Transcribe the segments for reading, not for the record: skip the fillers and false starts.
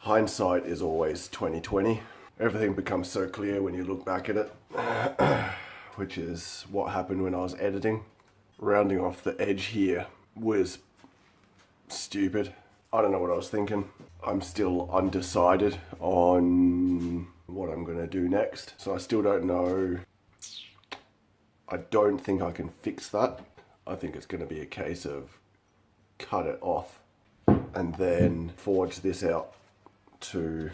Hindsight is always 20/20. Everything becomes so clear when you look back at it, which is what happened when I was editing. Rounding off the edge here was stupid. I don't know what I was thinking. I'm still undecided on what I'm gonna do next. So I still don't know. I don't think I can fix that. I think it's gonna be a case of cut it off and then forge this out to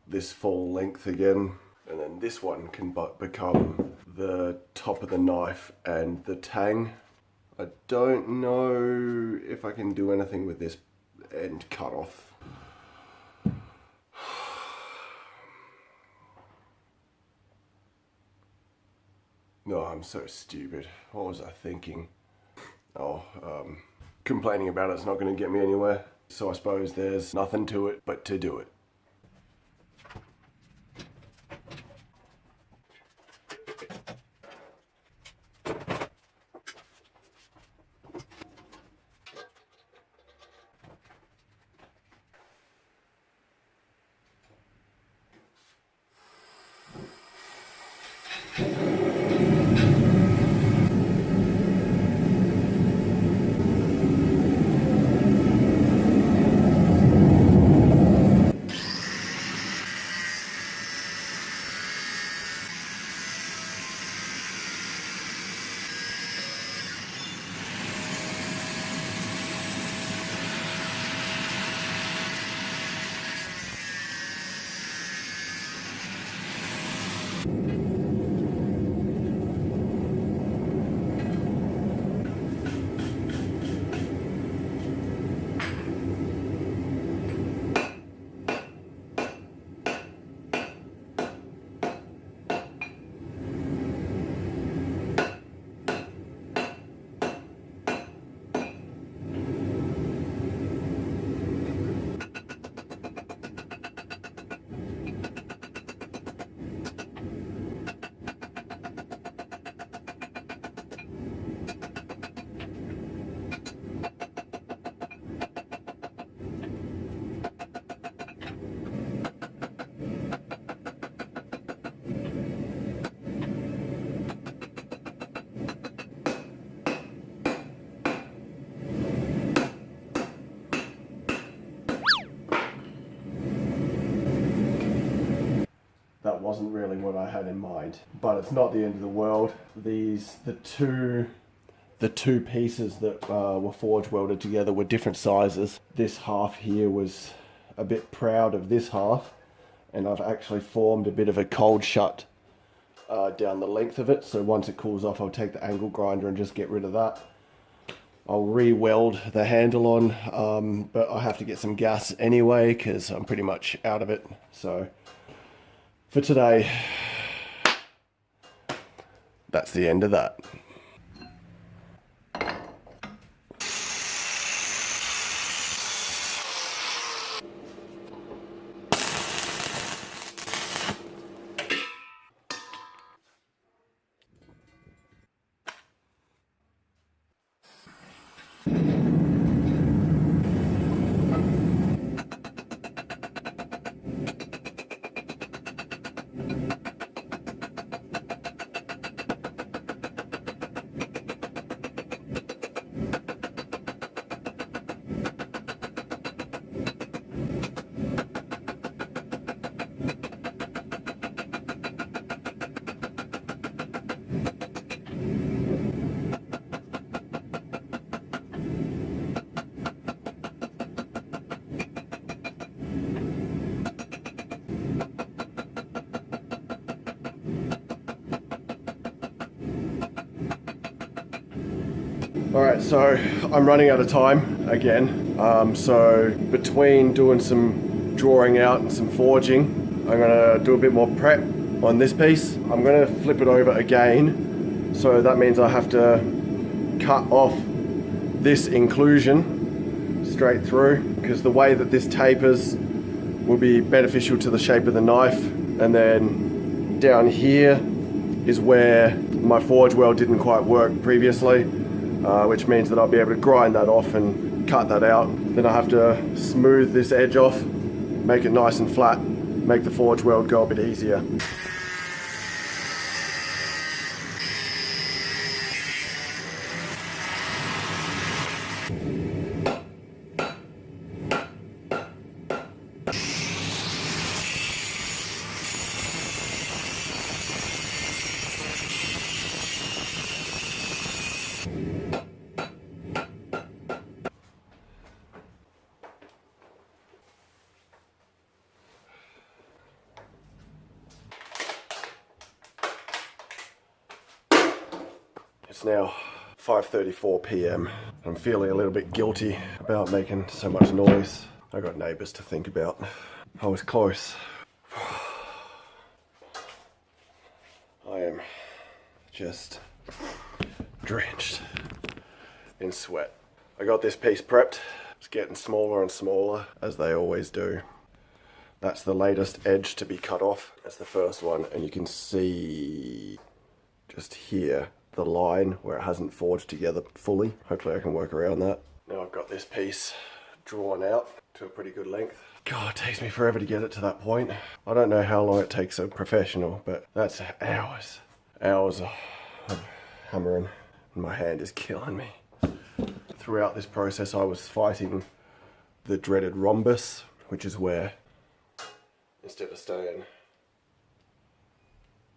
this full length again, and then this one can become the top of the knife and the tang. I don't know if I can do anything with this end cut off. No, I'm so stupid. What was I thinking? Complaining about it's not going to get me anywhere. So I suppose there's nothing to it but to do it. That wasn't really what I had in mind, but it's not the end of the world. The two pieces that were forge welded together were different sizes. This half here was a bit proud of this half, and I've actually formed a bit of a cold shut down the length of it. So once it cools off, I'll take the angle grinder and just get rid of that. I'll re-weld the handle on, but I have to get some gas anyway because I'm pretty much out of it. So for today, that's the end of that. Alright, so I'm running out of time again. So between doing some drawing out and some forging, I'm going to do a bit more prep on this piece. I'm going to flip it over again. So that means I have to cut off this inclusion straight through, because the way that this tapers will be beneficial to the shape of the knife. And then down here is where my forge weld didn't quite work previously, which means that I'll be able to grind that off and cut that out. Then I have to smooth this edge off, make it nice and flat, make the forge weld go a bit easier. It's now 5:34 p.m. I'm feeling a little bit guilty about making so much noise. I got neighbours to think about. I was close. I am just drenched in sweat. I got this piece prepped. It's getting smaller and smaller, as they always do. That's the latest edge to be cut off. That's the first one, and you can see just here the line where it hasn't forged together fully. Hopefully I can work around that. Now I've got this piece drawn out to a pretty good length. God, it takes me forever to get it to that point. I don't know how long it takes a professional, but that's hours. Hours of hammering, and my hand is killing me. Throughout this process I was fighting the dreaded rhombus, which is where, instead of staying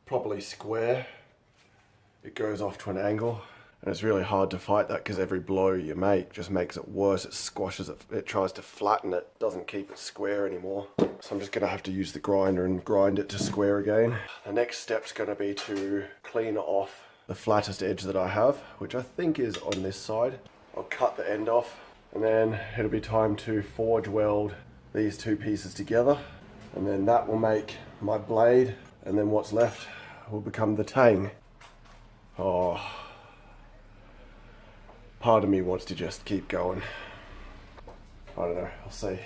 properly square, it goes off to an angle, and it's really hard to fight that because every blow you make just makes it worse. It squashes it, it tries to flatten it, doesn't keep it square anymore. So I'm just going to have to use the grinder and grind it to square again. The next step's going to be to clean off the flattest edge that I have, which I think is on this side. I'll cut the end off, and then it'll be time to forge weld these two pieces together, and then that will make my blade, and then what's left will become the tang. Oh, part of me wants to just keep going. I don't know, I'll see.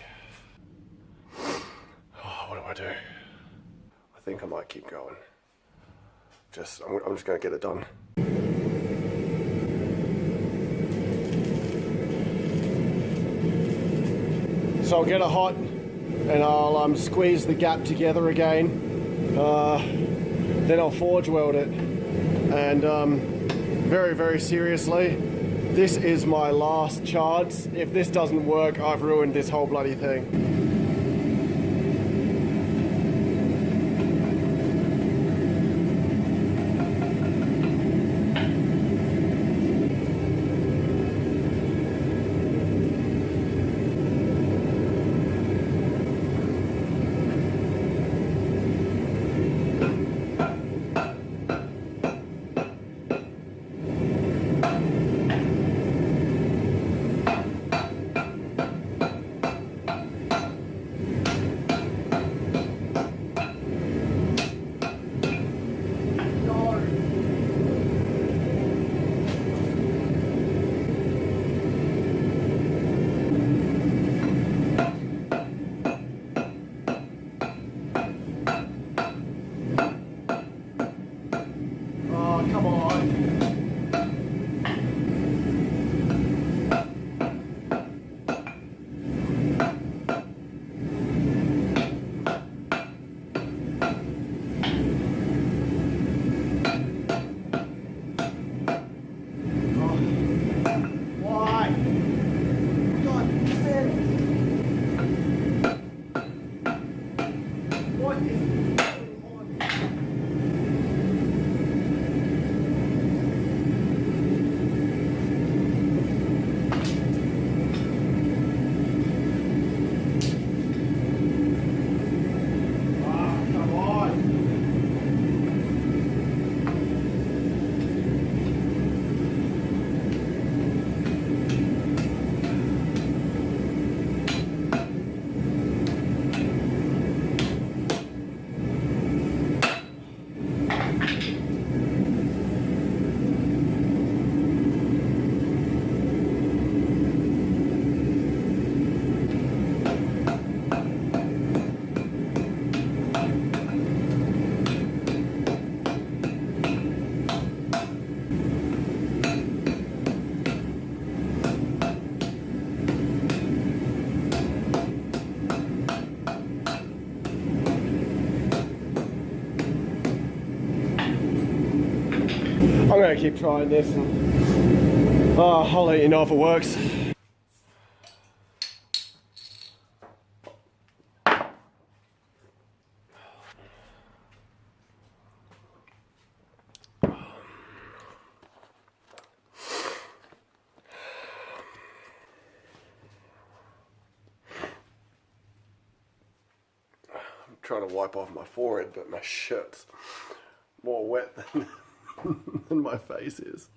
Oh, what do I do? I think I might keep going. I'm just gonna get it done. So I'll get it hot and I'll squeeze the gap together again. Then I'll forge weld it. And very, very seriously, this is my last chance. If this doesn't work, I've ruined this whole bloody thing. I'm gonna keep trying this and I'll let you know if it works. Trying to wipe off my forehead, but my shirt's more wet than, than my face is.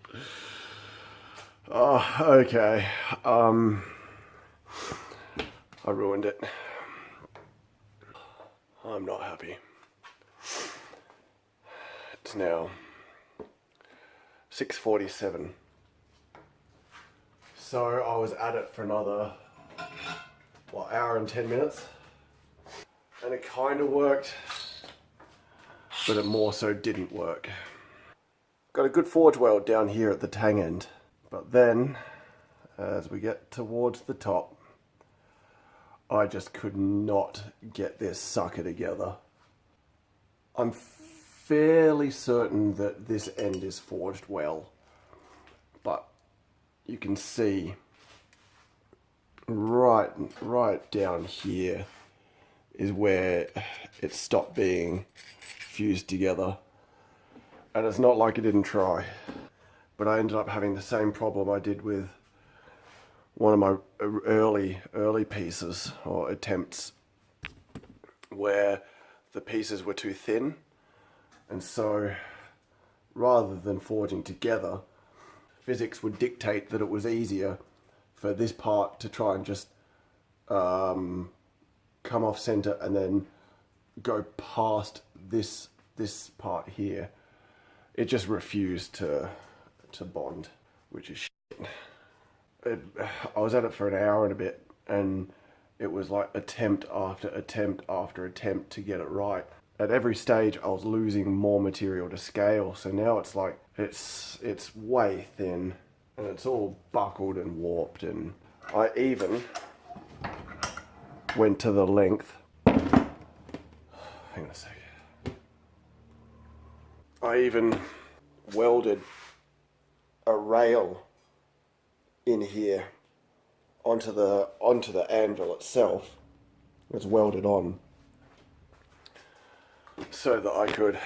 Oh, okay. I ruined it. I'm not happy. It's now 6:47. So I was at it for another, what, hour and 10 minutes? And it kind of worked, but it more so didn't work. Got a good forge weld down here at the tang end, but then as we get towards the top, I just could not get this sucker together. I'm fairly certain that this end is forged well, but you can see right down here is where it stopped being fused together. And it's not like I didn't try, but I ended up having the same problem I did with one of my early pieces or attempts, where the pieces were too thin, and so rather than forging together, physics would dictate that it was easier for this part to try and just come off center and then go past this part here. It just refused to bond, which is shit. I was at it for an hour and a bit, and it was like attempt after attempt after attempt to get it right. At every stage I was losing more material to scale, so now it's like it's way thin and it's all buckled and warped, and I even went to the length, hang on a sec, I even welded a rail in here onto the anvil itself. It's welded on so that I could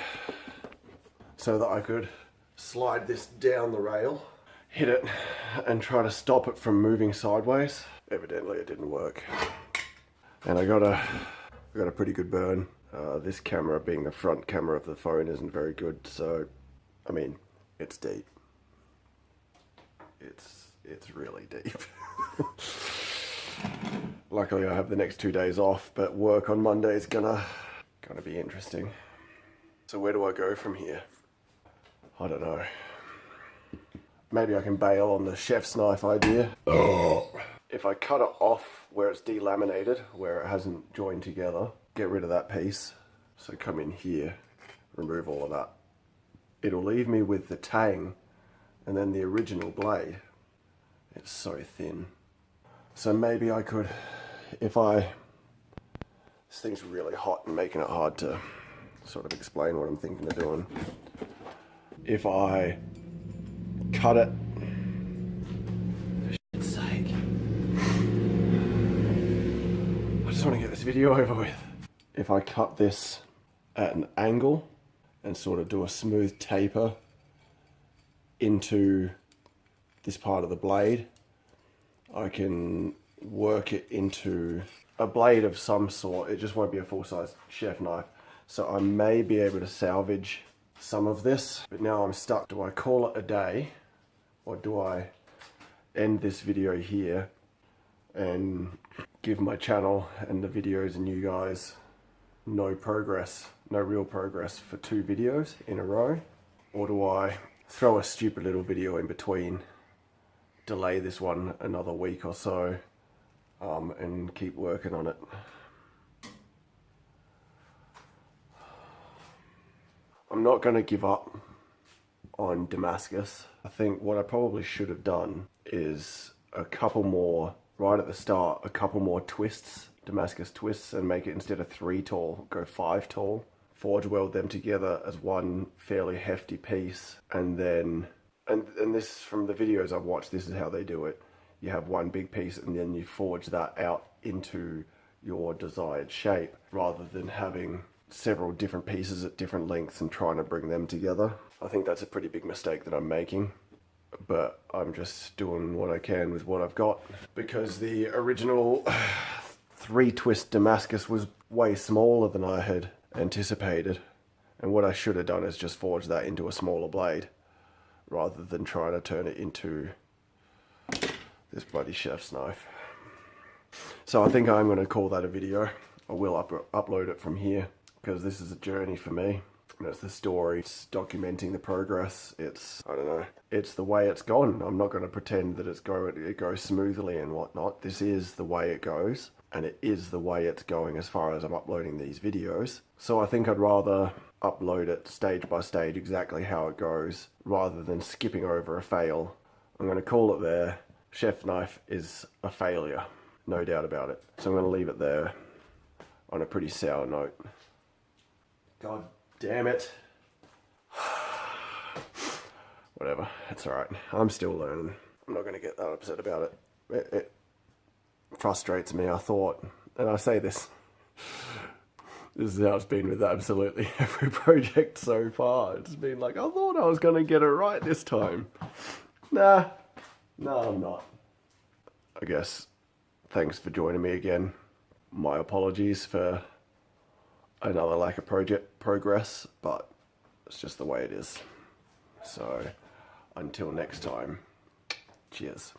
slide this down the rail, hit it and try to stop it from moving sideways. Evidently it didn't work. And I got a pretty good burn. This camera, being the front camera of the phone, isn't very good, so I mean, it's deep. It's really deep. Luckily I have the next 2 days off, but work on Monday is gonna be interesting. So where do I go from here? I don't know. Maybe I can bail on the chef's knife idea. If I cut it off where it's delaminated, where it hasn't joined together, get rid of that piece. So come in here, remove all of that. It'll leave me with the tang and then the original blade. It's so thin. So maybe I could, this thing's really hot and making it hard to sort of explain what I'm thinking of doing. If I cut it, for shit's sake, I just want to get this video over with. If I cut this at an angle and sort of do a smooth taper into this part of the blade, I can work it into a blade of some sort. It just won't be a full-size chef knife. So I may be able to salvage some of this, but now I'm stuck. Do I call it a day, or do I end this video here and give my channel and the videos and you guys no real progress for 2 videos in a row? Or do I throw a stupid little video in between, delay this one another week or so, and keep working on it? I'm not going to give up on Damascus. I think what I probably should have done is a couple more, right at the start, a couple more twists, Damascus twists, and make it, instead of 3 tall, go 5 tall. forge weld them together as one fairly hefty piece, and then, and this, from the videos I've watched, this is how they do it. You have one big piece and then you forge that out into your desired shape, rather than having several different pieces at different lengths and trying to bring them together. I think that's a pretty big mistake that I'm making, but I'm just doing what I can with what I've got, because the original 3-twist Damascus was way smaller than I had anticipated, and what I should have done is just forge that into a smaller blade rather than trying to turn it into this bloody chef's knife. So I think I'm going to call that a video. I will upload it from here, because this is a journey for me. And it's the story, it's documenting the progress, it's, I don't know, it's the way it's gone. I'm not going to pretend that it goes smoothly and whatnot. This is the way it goes, and it is the way it's going as far as I'm uploading these videos. So I think I'd rather upload it stage by stage, exactly how it goes, rather than skipping over a fail. I'm going to call it there. Chef knife is a failure, no doubt about it. So I'm going to leave it there on a pretty sour note. God damn it. Whatever, it's alright. I'm still learning. I'm not going to get that upset about it. It frustrates me, I thought. And I say this. This is how it's been with absolutely every project so far. It's been like, I thought I was going to get it right this time. Nah. No, I'm not. I guess, thanks for joining me again. My apologies for another lack of project progress, but it's just the way it is. So, until next time, cheers.